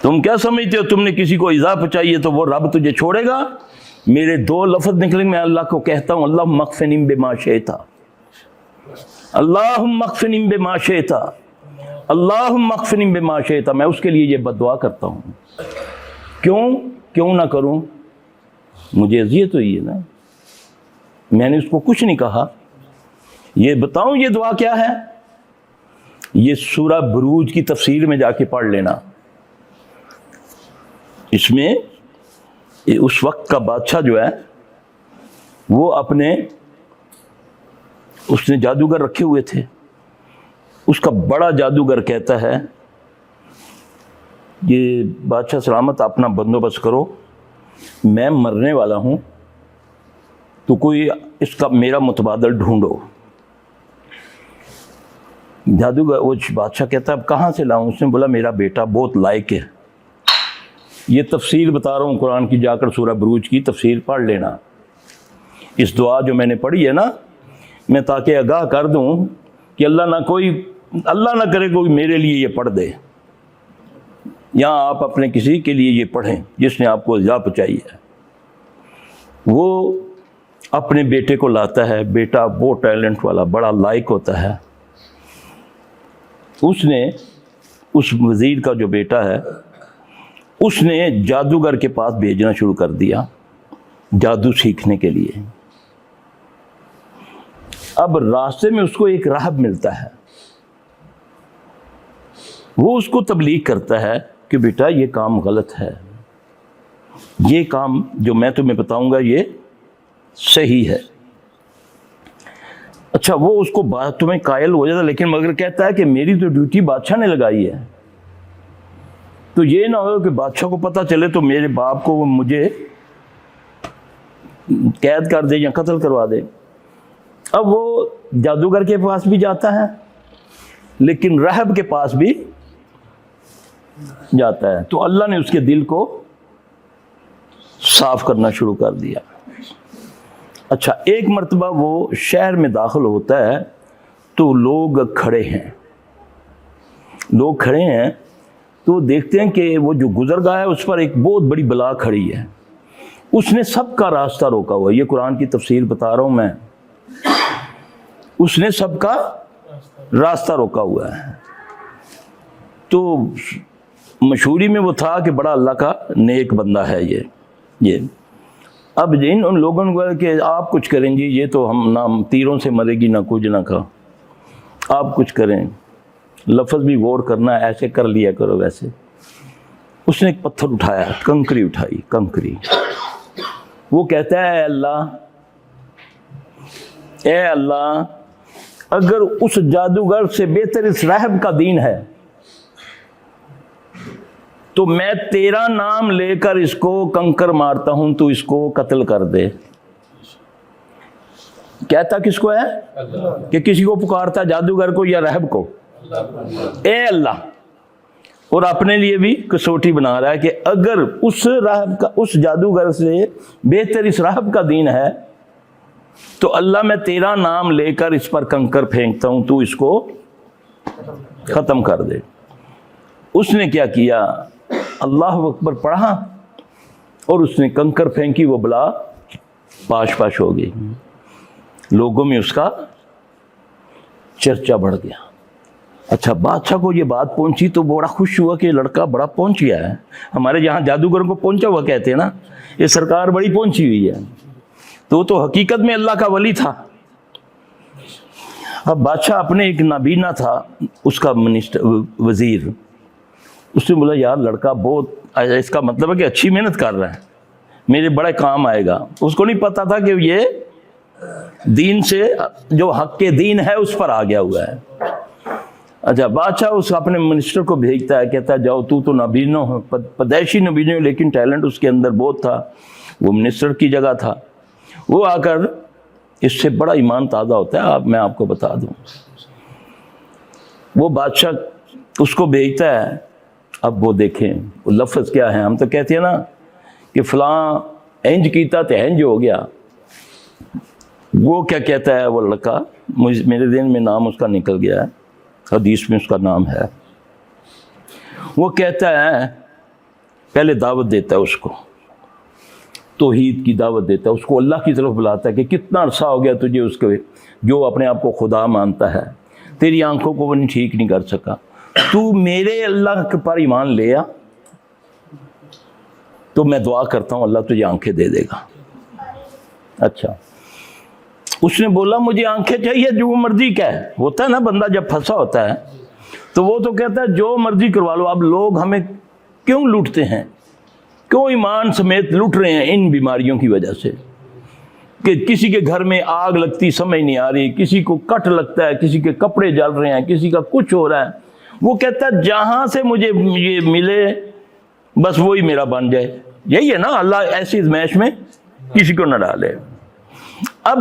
تم کیا سمجھتے ہو تم نے کسی کو ایذا پہنچائی ہے تو وہ رب تجھے چھوڑے گا؟ میرے دو لفظ نکلیں، میں اللہ کو کہتا ہوں اللہم اغفنی بما شئت، اللہم اغفنی بما شئت، اللہم اغفنی بما شئت، میں اس کے لیے یہ بد دعا کرتا ہوں۔ کیوں نہ کروں؟ مجھے اذیت ہوئی ہے نا، میں نے اس کو کچھ نہیں کہا۔ یہ بتاؤں یہ دعا کیا ہے؟ یہ سورہ بروج کی تفسیر میں جا کے پڑھ لینا۔ اس میں اس وقت کا بادشاہ جو ہے وہ اس نے جادوگر رکھے ہوئے تھے، اس کا بڑا جادوگر کہتا ہے یہ بادشاہ سلامت اپنا بندوبست کرو، میں مرنے والا ہوں، تو کوئی اس کا میرا متبادل ڈھونڈو۔ جادوگر وہ بادشاہ کہتا ہے اب کہاں سے لاؤں؟ اس نے بولا میرا بیٹا بہت لائق ہے۔ یہ تفسیر بتا رہا ہوں قرآن کی، جا کر سورہ بروج کی تفسیر پڑھ لینا۔ اس دعا جو میں نے پڑھی ہے نا، میں تاکہ آگاہ کر دوں کہ اللہ نہ کرے کوئی میرے لیے یہ پڑھ دے، یا آپ اپنے کسی کے لیے یہ پڑھیں جس نے آپ کو ایذا پہنچائی ہے۔ وہ اپنے بیٹے کو لاتا ہے، بیٹا بہت ٹیلنٹ والا بڑا لائق ہوتا ہے۔ اس وزیر کا جو بیٹا ہے اس نے جادوگر کے پاس بھیجنا شروع کر دیا جادو سیکھنے کے لیے۔ اب راستے میں اس کو ایک راہب ملتا ہے، وہ اس کو تبلیغ کرتا ہے کہ بیٹا یہ کام غلط ہے، یہ کام جو میں تمہیں بتاؤں گا یہ صحیح ہے۔ اچھا وہ اس کو بات تمہیں قائل ہو جاتا، لیکن مگر کہتا ہے کہ میری تو ڈیوٹی بادشاہ نے لگائی ہے، تو یہ نہ ہو کہ بادشاہ کو پتہ چلے تو میرے باپ کو مجھے قید کر دے یا قتل کروا دے۔ اب وہ جادوگر کے پاس بھی جاتا ہے لیکن راہب کے پاس بھی جاتا ہے، تو اللہ نے اس کے دل کو صاف کرنا شروع کر دیا۔ اچھا ایک مرتبہ وہ شہر میں داخل ہوتا ہے تو لوگ کھڑے ہیں تو دیکھتے ہیں کہ وہ جو گزرگاہ ہے اس پر ایک بہت بڑی بلا کھڑی ہے، اس نے سب کا راستہ روکا ہوا ہے۔ یہ قرآن کی تفسیر بتا رہا ہوں میں، اس نے سب کا راستہ روکا ہوا ہے۔ تو مشہوری میں وہ تھا کہ بڑا اللہ کا نیک بندہ ہے یہ۔ اب ان لوگوں کو کہ آپ کچھ کریں گی، یہ تو ہم نہ تیروں سے مرے گی نہ کچھ نہ کھا، آپ کچھ کریں، لفظ بھی غور کرنا، ایسے کر لیا کرو ویسے۔ اس نے ایک پتھر اٹھایا، کنکری اٹھائی، کنکری۔ وہ کہتا ہے اے اللہ اگر اس جادوگر سے بہتر اس راہب کا دین ہے تو میں تیرا نام لے کر اس کو کنکر مارتا ہوں، تو اس کو قتل کر دے۔ کہتا کس کو ہے؟ کہ کسی کو پکارتا، جادوگر کو یا راہب کو؟ اے اللہ، اور اپنے لیے بھی کسوٹی بنا رہا ہے کہ اگر اس جادوگر سے بہتر اس راہب کا دین ہے تو اللہ میں تیرا نام لے کر اس پر کنکر پھینکتا ہوں، تو اس کو ختم کر دے۔ اس نے کیا کیا؟ اللہ اکبر پڑھا اور اس نے کنکر پھینکی، وہ بلا پاش پاش ہو گئی۔ لوگوں میں اس کا چرچا بڑھ گیا۔ اچھا بادشاہ کو یہ بات پہنچی تو بڑا خوش ہوا کہ لڑکا بڑا پہنچ گیا ہے۔ ہمارے یہاں جادوگروں کو پہنچا ہوا کہتے ہیں نا، یہ سرکار بڑی پہنچی ہوئی ہے، تو حقیقت میں اللہ کا ولی تھا۔ اب بادشاہ اپنے ایک نابینا تھا، اس کا وزیر، اس نے بولا یار لڑکا بہت، اس کا مطلب ہے کہ اچھی محنت کر رہا ہے، میرے بڑے کام آئے گا۔ اس کو نہیں پتا تھا کہ یہ دین سے، جو حق کے دین ہے اس پر آ گیا ہوا ہے۔ اچھا بادشاہ اس اپنے منسٹر کو بھیجتا ہے، کہتا ہے جاؤ، تو نابینا ہو، پیدائشی نابینا ہو، لیکن ٹیلنٹ اس کے اندر بہت تھا، وہ منسٹر کی جگہ تھا۔ وہ آ کر اس سے بڑا ایمان تازہ ہوتا ہے، میں آپ کو بتا دوں۔ وہ بادشاہ اس کو بھیجتا ہے۔ اب وہ دیکھیں وہ لفظ کیا ہے، ہم تو کہتے ہیں نا کہ فلاں انج کیتا تو انج ہو گیا۔ وہ کیا کہتا ہے وہ لڑکا، میرے ذہن میں نام اس کا نکل گیا ہے، حدیث میں اس کا نام ہے۔ وہ کہتا ہے پہلے دعوت دیتا ہے اس کو، توحید کی دعوت دیتا ہے اس کو، اللہ کی طرف بلاتا ہے کہ کتنا عرصہ ہو گیا تجھے اس کے جو اپنے آپ کو خدا مانتا ہے، تیری آنکھوں کو وہ ٹھیک نہیں کر سکا، تو میرے اللہ کے پر ایمان لے آ تو میں دعا کرتا ہوں اللہ تجھے آنکھیں دے دے گا۔ اچھا، اس نے بولا مجھے آنکھیں چاہیے جو مرضی کہے، ہوتا ہے نا بندہ جب پھنسا ہوتا ہے تو وہ تو کہتا ہے جو مرضی کروا لو، اب لوگ ہمیں کیوں لوٹتے ہیں، کیوں ایمان سمیت لوٹ رہے ہیں ان بیماریوں کی وجہ سے کہ کسی کے گھر میں آگ لگتی سمجھ نہیں آ رہی، کسی کو کٹ لگتا ہے، کسی کے کپڑے جل رہے ہیں، کسی کا کچھ ہو رہا ہے، وہ کہتا ہے جہاں سے مجھے یہ ملے بس وہی میرا بن جائے۔ یہی ہے نا، اللہ ایسی ازمائش میں کسی کو نہ ڈالے۔ اب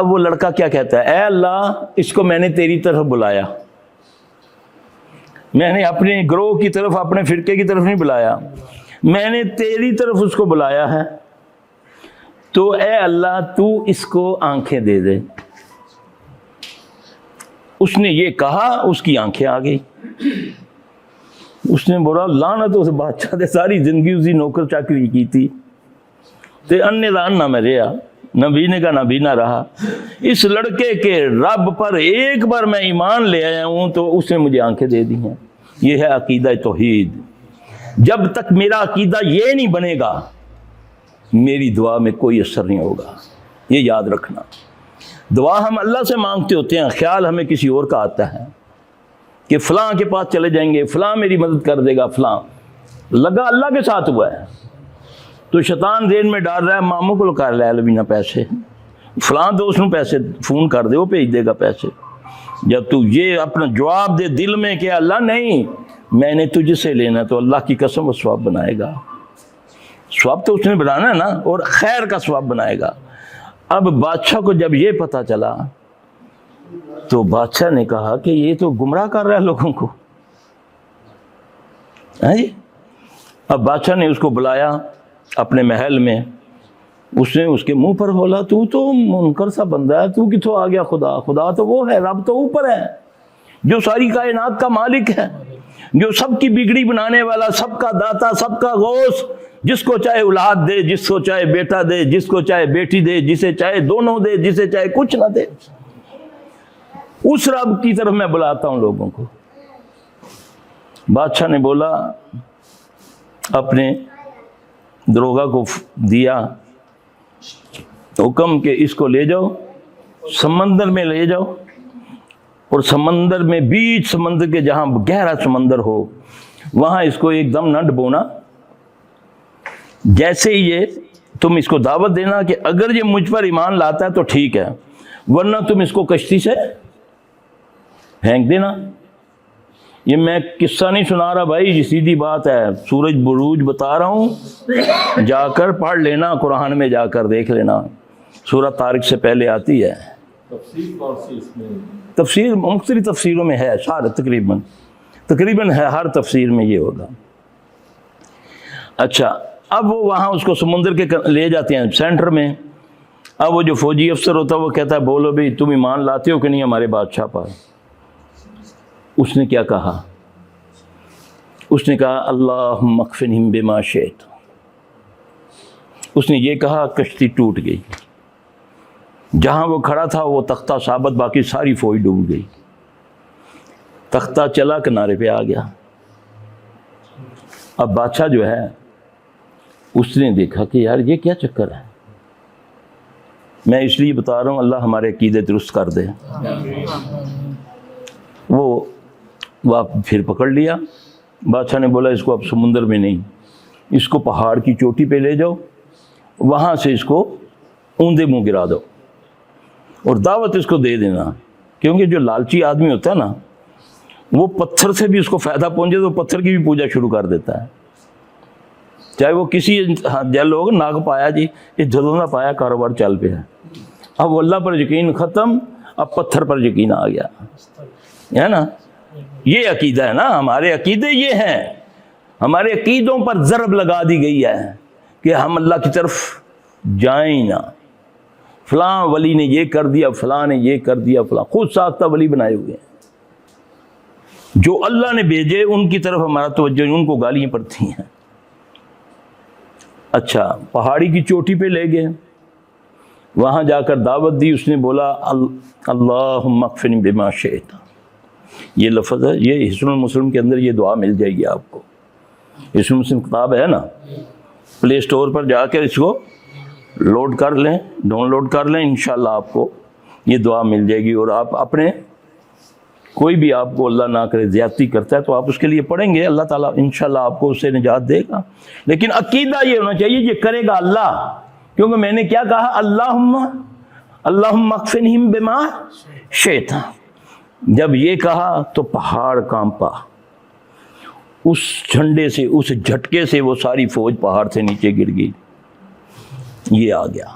وہ لڑکا کیا کہتا ہے، اے اللہ اس کو میں نے تیری طرف بلایا، میں نے اپنے گروہ کی طرف، اپنے فرقے کی طرف نہیں بلایا، میں نے تیری طرف اس کو بلایا ہے، تو اے اللہ تو اس کو آنکھیں دے دے۔ اس نے یہ کہا، اس کی آنکھیں آ گئی۔ اس نے بولا لعنت اس بادشاہ دے، ساری زندگی اسی نوکر چاکری کی تھی تے انے دان نہ میں رہا، نہ بینے کا نہ بینا رہا، اس لڑکے کے رب پر ایک بار میں ایمان لے آیا ہوں تو اس نے مجھے آنکھیں دے دی ہیں۔ یہ ہے عقیدہ توحید۔ جب تک میرا عقیدہ یہ نہیں بنے گا میری دعا میں کوئی اثر نہیں ہوگا، یہ یاد رکھنا۔ دعا ہم اللہ سے مانگتے ہوتے ہیں، خیال ہمیں کسی اور کا آتا ہے کہ فلاں کے پاس چلے جائیں گے، فلاں میری مدد کر دے گا، فلاں لگا اللہ کے ساتھ ہوا ہے تو شیطان ذہن میں ڈال رہا ہے ماموں کو کر لے لبینا پیسے، فلاں دوست نو پیسے فون کر دے وہ بھیج دے گا پیسے۔ جب تو یہ اپنا جواب دے دل میں کہ اللہ نہیں میں نے تجھ سے لینا، تو اللہ کی قسم وہ ثواب بنائے گا۔ ثواب تو اس نے بنانا ہے نا، اور خیر کا ثواب بنائے گا۔ اب بادشاہ کو جب یہ پتہ چلا تو بادشاہ نے کہا کہ یہ تو گمراہ کر رہا ہے لوگوں کو۔ اب بادشاہ نے اس کو بلایا اپنے محل میں، اس نے اس کے منہ پر بولا تو منکر سا بندہ ہے، تو کتوں آ گیا؟ خدا تو وہ ہے، رب تو اوپر ہے جو ساری کائنات کا مالک ہے، جو سب کی بگڑی بنانے والا، سب کا داتا، سب کا غوث، جس کو چاہے اولاد دے، جس کو چاہے بیٹا دے، جس کو چاہے بیٹی دے، جسے چاہے دونوں دے، جسے چاہے کچھ نہ دے، اس رب کی طرف میں بلاتا ہوں لوگوں کو۔ بادشاہ نے بولا اپنے دروغہ کو دیا حکم کہ اس کو لے جاؤ سمندر میں لے جاؤ، اور سمندر میں بیچ سمندر کے جہاں گہرا سمندر ہو وہاں اس کو ایک دم نہ ڈبونا، جیسے ہی یہ تم اس کو دعوت دینا کہ اگر یہ مجھ پر ایمان لاتا ہے تو ٹھیک ہے، ورنہ تم اس کو کشتی سے پھینک دینا۔ یہ میں قصہ نہیں سنا رہا بھائی، یہ سیدھی بات ہے، سورج بروج بتا رہا ہوں، جا کر پڑھ لینا، قرآن میں جا کر دیکھ لینا، سورہ طارق سے پہلے آتی ہے۔ تفسیر مختلف تفسیروں میں ہے، سارے تقریباً ہے، ہر تفسیر میں یہ ہوگا۔ اچھا، اب وہ وہاں اس کو سمندر کے لے جاتے ہیں سینٹر میں۔ اب وہ جو فوجی افسر ہوتا ہے وہ کہتا ہے بولو بھائی تم ایمان لاتے ہو کہ نہیں ہمارے بادشاہ پر؟ اس نے کیا کہا؟ اس نے کہا اللہم اکفنہم بما شئت۔ اس نے یہ کہا، کشتی ٹوٹ گئی، جہاں وہ کھڑا تھا وہ تختہ ثابت، باقی ساری فوج ڈوب گئی، تختہ چلا کنارے پہ آ گیا۔ اب بادشاہ جو ہے اس نے دیکھا کہ یار یہ کیا چکر ہے، میں اس لیے بتا رہا ہوں اللہ ہمارے عقیدے درست کر دے۔ وہ پھر پکڑ لیا، بادشاہ نے بولا اس کو اب سمندر میں نہیں، اس کو پہاڑ کی چوٹی پہ لے جاؤ، وہاں سے اس کو اوندے منہ گرا دو اور دعوت اس کو دے دینا، کیونکہ جو لالچی آدمی ہوتا ہے نا وہ پتھر سے بھی اس کو فائدہ پہنچے تو پتھر کی بھی پوجا شروع کر دیتا ہے، چاہے وہ کسی لوگ ناگ پایا جی یہ جدوں نہ پایا کاروبار چل پہ ہے، اب اللہ پر یقین ختم، اب پتھر پر یقین آ گیا ہے نا۔ یہ عقیدہ ہے نا، ہمارے عقیدے یہ ہیں، ہمارے عقیدوں پر ضرب لگا دی گئی ہے کہ ہم اللہ کی طرف جائیں نہ، فلاں ولی نے یہ کر دیا، فلاں نے یہ کر دیا، فلاں خود ساختہ ولی بنائے ہوئے ہیں۔ جو اللہ نے بھیجے ان کی طرف ہمارا توجہ نہیں، ان کو گالیاں پڑتی ہیں۔ اچھا، پہاڑی کی چوٹی پہ لے گئے، وہاں جا کر دعوت دی، اس نے بولا اللہم اکفنی بما شئت، یہ لفظ ہے، یہ حسن المسلم کے اندر یہ دعا مل جائے گی آپ کو۔ حسن المسلم کتاب ہے نا، پلے سٹور پر جا کر اس کو لوڈ کر لیں، ڈاؤن لوڈ کر لیں، انشاءاللہ آپ کو یہ دعا مل جائے گی۔ اور آپ اپنے کوئی بھی آپ کو اللہ نہ کرے زیادتی کرتا ہے تو آپ اس کے لیے پڑھیں گے، اللہ تعالیٰ انشاءاللہ آپ کو اس سے نجات دے گا۔ لیکن عقیدہ یہ ہونا چاہیے یہ کرے گا اللہ، کیونکہ میں نے کیا کہا، اللہم اکفنہم بما شئت، جب یہ کہا تو پہاڑ کانپا، اس جھنڈے سے، اس جھٹکے سے وہ ساری فوج پہاڑ سے نیچے گر گئی، یہ آ گیا۔